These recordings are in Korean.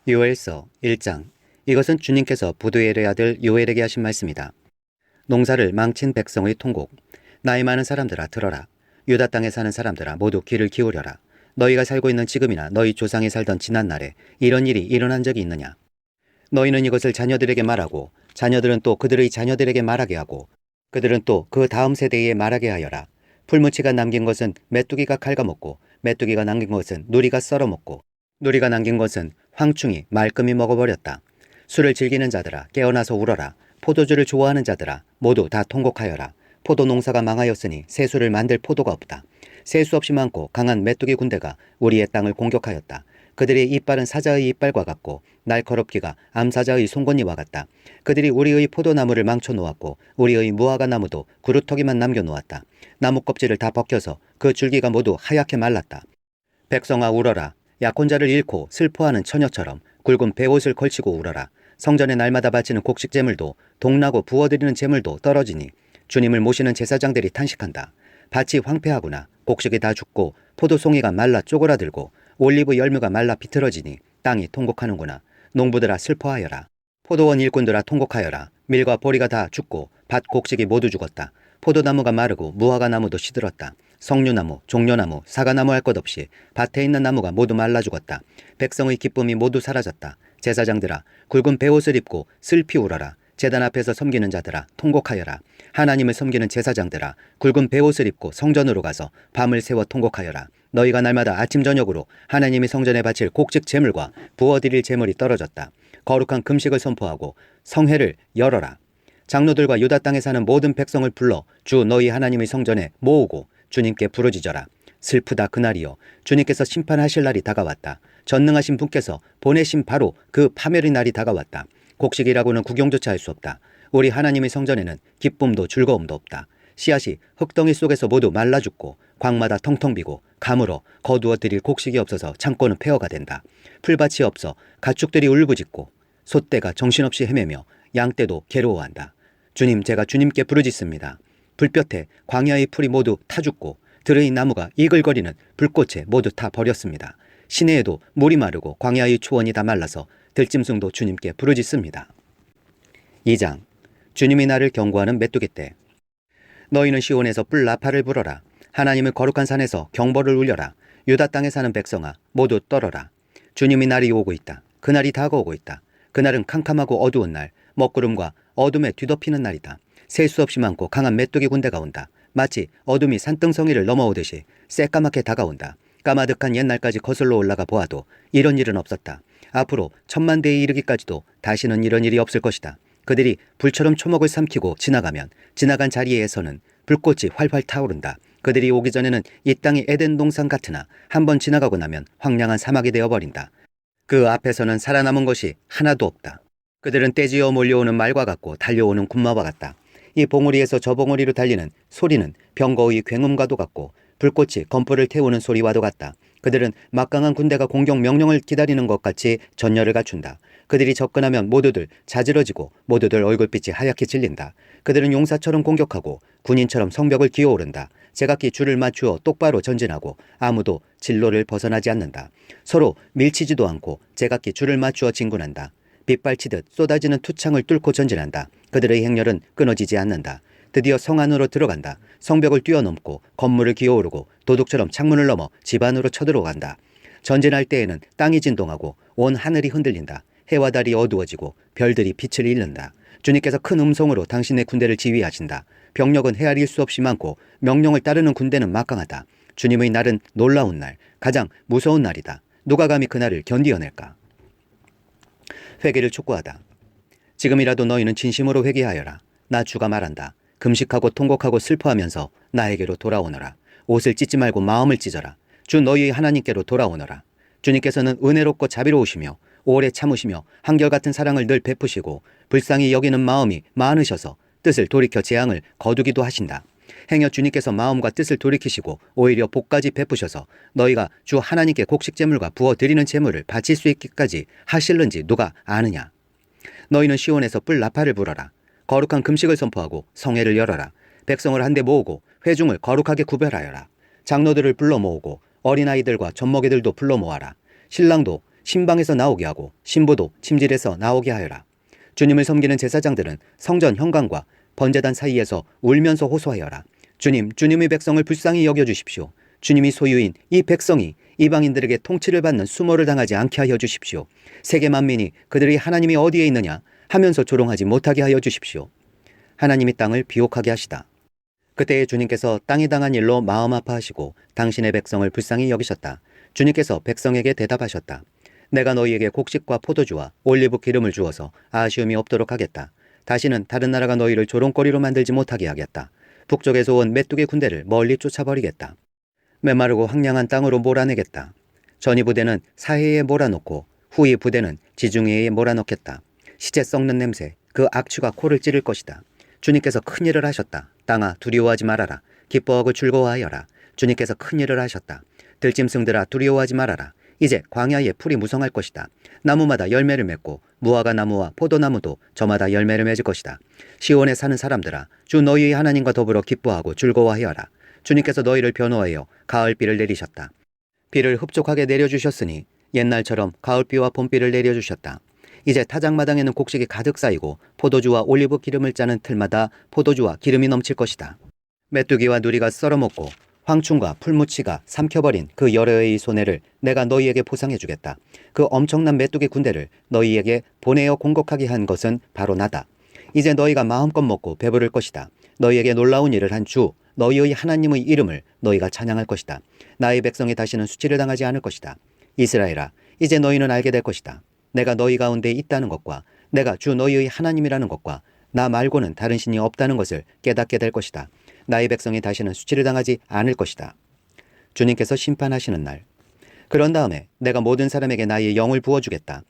요엘서 1장. 이것은 주님께서 부두엘의 아들 요엘에게 하신 말씀이다. 농사를 망친 백성의 통곡. 나이 많은 사람들아 들어라. 유다 땅에 사는 사람들아 모두 귀를 기울여라. 너희가 살고 있는 지금이나 너희 조상이 살던 지난날에 이런 일이 일어난 적이 있느냐. 너희는 이것을 자녀들에게 말하고 자녀들은 또 그들의 자녀들에게 말하게 하고 그들은 또 그 다음 세대에 말하게 하여라. 풀무치가 남긴 것은 메뚜기가 갉아먹고 메뚜기가 남긴 것은 누리가 썰어먹고 누리가 남긴 것은 황충이 말끔히 먹어버렸다. 술을 즐기는 자들아 깨어나서 울어라. 포도주를 좋아하는 자들아 모두 다 통곡하여라. 포도 농사가 망하였으니 세수를 만들 포도가 없다. 세수 없이 많고 강한 메뚜기 군대가 우리의 땅을 공격하였다. 그들의 이빨은 사자의 이빨과 같고 날카롭기가 암사자의 송곳니와 같다. 그들이 우리의 포도나무를 망쳐놓았고 우리의 무화과 나무도 구루터기만 남겨놓았다. 나무 껍질을 다 벗겨서 그 줄기가 모두 하얗게 말랐다. 백성아 울어라. 약혼자를 잃고 슬퍼하는 처녀처럼 굵은 베옷을 걸치고 울어라. 성전에 날마다 바치는 곡식 제물도 동나고 부어드리는 제물도 떨어지니 주님을 모시는 제사장들이 탄식한다. 밭이 황폐하구나. 곡식이 다 죽고 포도송이가 말라 쪼그라들고 올리브 열무가 말라 비틀어지니 땅이 통곡하는구나. 농부들아 슬퍼하여라. 포도원 일꾼들아 통곡하여라. 밀과 보리가 다 죽고 밭 곡식이 모두 죽었다. 포도나무가 마르고 무화과 나무도 시들었다. 석류나무, 종려나무, 사과나무 할 것 없이 밭에 있는 나무가 모두 말라 죽었다. 백성의 기쁨이 모두 사라졌다. 제사장들아 굵은 베옷을 입고 슬피 울어라. 제단 앞에서 섬기는 자들아 통곡하여라. 하나님을 섬기는 제사장들아 굵은 베옷을 입고 성전으로 가서 밤을 새워 통곡하여라. 너희가 날마다 아침 저녁으로 하나님이 성전에 바칠 곡식 제물과 부어드릴 제물이 떨어졌다. 거룩한 금식을 선포하고 성회를 열어라. 장로들과 유다 땅에 사는 모든 백성을 불러 주 너희 하나님의 성전에 모으고 주님께 부르짖어라. 슬프다 그날이여. 주님께서 심판하실 날이 다가왔다. 전능하신 분께서 보내신 바로 그 파멸의 날이 다가왔다. 곡식이라고는 구경조차 할 수 없다. 우리 하나님의 성전에는 기쁨도 즐거움도 없다. 씨앗이 흙덩이 속에서 모두 말라 죽고 광마다 텅텅 비고 가물어 거두어 드릴 곡식이 없어서 창고는 폐허가 된다. 풀밭이 없어 가축들이 울부짖고 소떼가 정신없이 헤매며 양떼도 괴로워한다. 주님 제가 주님께 부르짖습니다. 불볕에 광야의 풀이 모두 타 죽고 들의 나무가 이글거리는 불꽃에 모두 타 버렸습니다. 시내에도 물이 마르고 광야의 초원이 다 말라서 들짐승도 주님께 부르짖습니다. 2장. 주님이 나를 경고하는 메뚜기 떼. 너희는 시온에서 뿔 나팔을 불어라. 하나님의 거룩한 산에서 경보를 울려라. 유다 땅에 사는 백성아 모두 떨어라. 주님이 날이 오고 있다. 그날이 다가오고 있다. 그날은 캄캄하고 어두운 날, 먹구름과 어둠에 뒤덮이는 날이다. 셀 수 없이 많고 강한 메뚜기 군대가 온다. 마치 어둠이 산등성이를 넘어오듯이 새까맣게 다가온다. 까마득한 옛날까지 거슬러 올라가 보아도 이런 일은 없었다. 앞으로 1000만 대에 이르기까지도 다시는 이런 일이 없을 것이다. 그들이 불처럼 초목을 삼키고 지나가면 지나간 자리에서는 불꽃이 활활 타오른다. 그들이 오기 전에는 이 땅이 에덴 동산 같으나 한번 지나가고 나면 황량한 사막이 되어버린다. 그 앞에서는 살아남은 것이 하나도 없다. 그들은 떼지어 몰려오는 말과 같고 달려오는 군마와 같다. 이 봉우리에서 저 봉우리로 달리는 소리는 병거의 굉음과도 같고 불꽃이 건포를 태우는 소리와도 같다. 그들은 막강한 군대가 공격 명령을 기다리는 것 같이 전열을 갖춘다. 그들이 접근하면 모두들 자지러지고 모두들 얼굴빛이 하얗게 질린다. 그들은 용사처럼 공격하고 군인처럼 성벽을 기어오른다. 제각기 줄을 맞추어 똑바로 전진하고 아무도 진로를 벗어나지 않는다. 서로 밀치지도 않고 제각기 줄을 맞추어 진군한다. 빗발치듯 쏟아지는 투창을 뚫고 전진한다. 그들의 행렬은 끊어지지 않는다. 드디어 성 안으로 들어간다. 성벽을 뛰어넘고 건물을 기어오르고 도둑처럼 창문을 넘어 집 안으로 쳐들어간다. 전진할 때에는 땅이 진동하고 온 하늘이 흔들린다. 해와 달이 어두워지고 별들이 빛을 잃는다. 주님께서 큰 음성으로 당신의 군대를 지휘하신다. 병력은 헤아릴 수 없이 많고 명령을 따르는 군대는 막강하다. 주님의 날은 놀라운 날, 가장 무서운 날이다. 누가 감히 그날을 견디어낼까? 회개를 촉구하다. 지금이라도 너희는 진심으로 회개하여라. 나 주가 말한다. 금식하고 통곡하고 슬퍼하면서 나에게로 돌아오너라. 옷을 찢지 말고 마음을 찢어라. 주 너희의 하나님께로 돌아오너라. 주님께서는 은혜롭고 자비로우시며 오래 참으시며 한결같은 사랑을 늘 베푸시고 불쌍히 여기는 마음이 많으셔서 뜻을 돌이켜 재앙을 거두기도 하신다. 행여 주님께서 마음과 뜻을 돌이키시고 오히려 복까지 베푸셔서 너희가 주 하나님께 곡식 제물과 부어 드리는 제물을 바칠 수 있기까지 하실는지 누가 아느냐. 너희는 시온에서 뿔 나팔을 불어라. 거룩한 금식을 선포하고 성회를 열어라. 백성을 한데 모으고 회중을 거룩하게 구별하여라. 장로들을 불러 모으고 어린아이들과 젖먹이들도 불러 모아라. 신랑도 신방에서 나오게 하고 신부도 침실에서 나오게 하여라. 주님을 섬기는 제사장들은 성전 현관과 번제단 사이에서 울면서 호소하여라. 주님, 주님의 백성을 불쌍히 여겨주십시오. 주님이 소유인 이 백성이 이방인들에게 통치를 받는 수모를 당하지 않게 하여 주십시오. 세계 만민이 그들의 하나님이 어디에 있느냐 하면서 조롱하지 못하게 하여 주십시오. 하나님이 땅을 비옥하게 하시다. 그때에 주님께서 땅이 당한 일로 마음 아파하시고 당신의 백성을 불쌍히 여기셨다. 주님께서 백성에게 대답하셨다. 내가 너희에게 곡식과 포도주와 올리브 기름을 주어서 아쉬움이 없도록 하겠다. 다시는 다른 나라가 너희를 조롱거리로 만들지 못하게 하겠다. 북쪽에서 온 메뚜기 군대를 멀리 쫓아버리겠다. 메마르고 황량한 땅으로 몰아내겠다. 전이 부대는 사해에 몰아넣고 후이 부대는 지중해에 몰아넣겠다. 시체 썩는 냄새, 그 악취가 코를 찌를 것이다. 주님께서 큰일을 하셨다. 땅아, 두려워하지 말아라. 기뻐하고 즐거워하여라. 주님께서 큰일을 하셨다. 들짐승들아, 두려워하지 말아라. 이제 광야에 풀이 무성할 것이다. 나무마다 열매를 맺고 무화과 나무와 포도나무도 저마다 열매를 맺을 것이다. 시온에 사는 사람들아, 주 너희의 하나님과 더불어 기뻐하고 즐거워하여라. 주님께서 너희를 변호하여 가을비를 내리셨다. 비를 흡족하게 내려주셨으니 옛날처럼 가을비와 봄비를 내려주셨다. 이제 타작마당에는 곡식이 가득 쌓이고 포도주와 올리브 기름을 짜는 틀마다 포도주와 기름이 넘칠 것이다. 메뚜기와 누리가 썰어먹고 황충과 풀무치가 삼켜버린 그 여러 해의 손해를 내가 너희에게 보상해주겠다. 그 엄청난 메뚜기 군대를 너희에게 보내어 공격하게 한 것은 바로 나다. 이제 너희가 마음껏 먹고 배부를 것이다. 너희에게 놀라운 일을 한 주, 너희의 하나님의 이름을 너희가 찬양할 것이다. 나의 백성이 다시는 수치를 당하지 않을 것이다. 이스라엘아, 이제 너희는 알게 될 것이다. 내가 너희 가운데 있다는 것과 내가 주 너희의 하나님이라는 것과 나 말고는 다른 신이 없다는 것을 깨닫게 될 것이다. 나의 백성이 다시는 수치를 당하지 않을 것이다. 주님께서 심판하시는 날. 그런 다음에 내가 모든 사람에게 나의 영을 부어주겠다.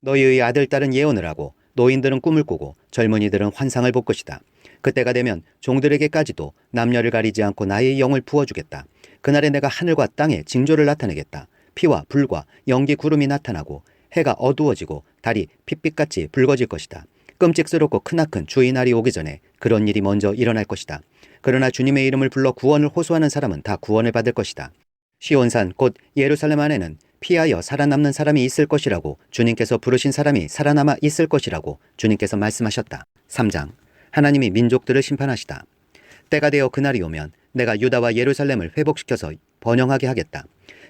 너희의 아들, 딸은 예언을 하고 노인들은 꿈을 꾸고 젊은이들은 환상을 볼 것이다. 그때가 되면 종들에게까지도 남녀를 가리지 않고 나의 영을 부어주겠다. 그날에 내가 하늘과 땅에 징조를 나타내겠다. 피와 불과 연기 구름이 나타나고 해가 어두워지고 달이 핏빛같이 붉어질 것이다. 끔찍스럽고 크나큰 주의 날이 오기 전에 그런 일이 먼저 일어날 것이다. 그러나 주님의 이름을 불러 구원을 호소하는 사람은 다 구원을 받을 것이다. 시온산 곧 예루살렘 안에는 피하여 살아남는 사람이 있을 것이라고 주님께서 부르신 사람이 살아남아 있을 것이라고 주님께서 말씀하셨다. 3장. 하나님이 민족들을 심판하시다. 때가 되어 그날이 오면 내가 유다와 예루살렘을 회복시켜서 번영하게 하겠다.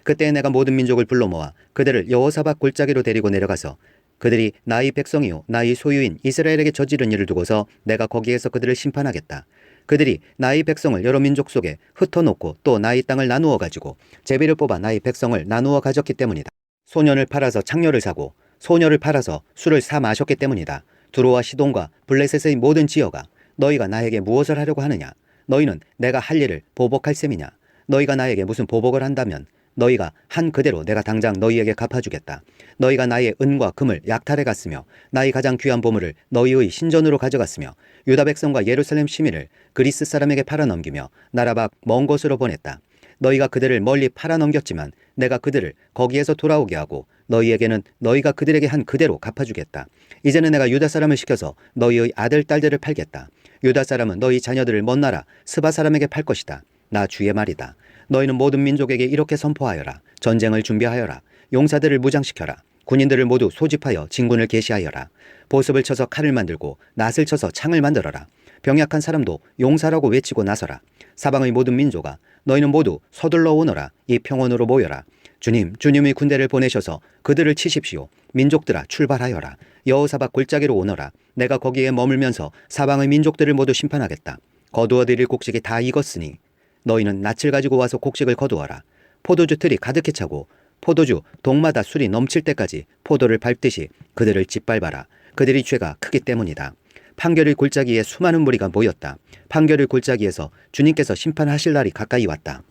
그때 내가 모든 민족을 불러 모아 그들을 여호사밧 골짜기로 데리고 내려가서 그들이 나의 백성이요 나의 소유인 이스라엘에게 저지른 일을 두고서 내가 거기에서 그들을 심판하겠다. 그들이 나의 백성을 여러 민족 속에 흩어놓고 또 나의 땅을 나누어 가지고 제비를 뽑아 나의 백성을 나누어 가졌기 때문이다. 소년을 팔아서 창녀를 사고 소녀를 팔아서 술을 사 마셨기 때문이다. 두로와 시돈과 블레셋의 모든 지어가 너희가 나에게 무엇을 하려고 하느냐? 너희는 내가 할 일을 보복할 셈이냐? 너희가 나에게 무슨 보복을 한다면 너희가 한 그대로 내가 당장 너희에게 갚아주겠다. 너희가 나의 은과 금을 약탈해 갔으며 나의 가장 귀한 보물을 너희의 신전으로 가져갔으며 유다 백성과 예루살렘 시민을 그리스 사람에게 팔아넘기며 나라 밖 먼 곳으로 보냈다. 너희가 그들을 멀리 팔아넘겼지만 내가 그들을 거기에서 돌아오게 하고 너희에게는 너희가 그들에게 한 그대로 갚아주겠다. 이제는 내가 유다 사람을 시켜서 너희의 아들, 딸들을 팔겠다. 유다 사람은 너희 자녀들을 먼 나라 스바 사람에게 팔 것이다. 나 주의 말이다. 너희는 모든 민족에게 이렇게 선포하여라. 전쟁을 준비하여라. 용사들을 무장시켜라. 군인들을 모두 소집하여 진군을 개시하여라. 보습을 쳐서 칼을 만들고 낫을 쳐서 창을 만들어라. 병약한 사람도 용사라고 외치고 나서라. 사방의 모든 민족아, 너희는 모두 서둘러 오너라. 이 평원으로 모여라. 주님의 군대를 보내셔서 그들을 치십시오. 민족들아, 출발하여라. 여호사밧 골짜기로 오너라. 내가 거기에 머물면서 사방의 민족들을 모두 심판하겠다. 거두어들일 곡식이 다 익었으니 너희는 낯을 가지고 와서 곡식을 거두어라. 포도주 틀이 가득히 차고 포도주 동마다 술이 넘칠 때까지 포도를 밟듯이 그들을 짓밟아라. 그들의 죄가 크기 때문이다. 판결의 골짜기에 수많은 무리가 모였다. 판결의 골짜기에서 주님께서 심판하실 날이 가까이 왔다.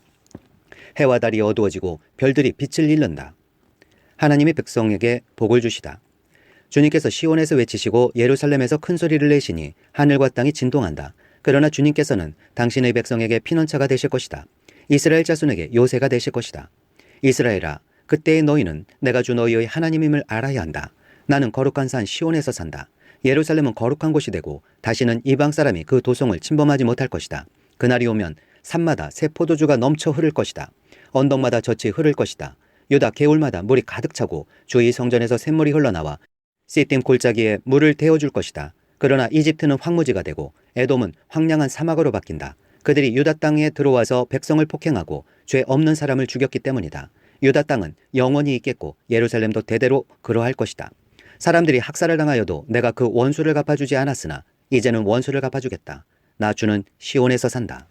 해와 달이 어두워지고 별들이 빛을 잃는다. 하나님의 백성에게 복을 주시다. 주님께서 시온에서 외치시고 예루살렘에서 큰 소리를 내시니 하늘과 땅이 진동한다. 그러나 주님께서는 당신의 백성에게 피난처가 되실 것이다. 이스라엘 자손에게 요새가 되실 것이다. 이스라엘아, 그때의 너희는 내가 주 너희의 하나님임을 알아야 한다. 나는 거룩한 산 시온에서 산다. 예루살렘은 거룩한 곳이 되고 다시는 이방 사람이 그 도성을 침범하지 못할 것이다. 그날이 오면 산마다 새 포도주가 넘쳐 흐를 것이다. 언덕마다 젖이 흐를 것이다. 유다 개울마다 물이 가득 차고 주의 성전에서 샘물이 흘러나와 시딤 골짜기에 물을 태워줄 것이다. 그러나 이집트는 황무지가 되고 에돔은 황량한 사막으로 바뀐다. 그들이 유다 땅에 들어와서 백성을 폭행하고 죄 없는 사람을 죽였기 때문이다. 유다 땅은 영원히 있겠고 예루살렘도 대대로 그러할 것이다. 사람들이 학살을 당하여도 내가 그 원수를 갚아주지 않았으나 이제는 원수를 갚아주겠다. 나 주는 시온에서 산다.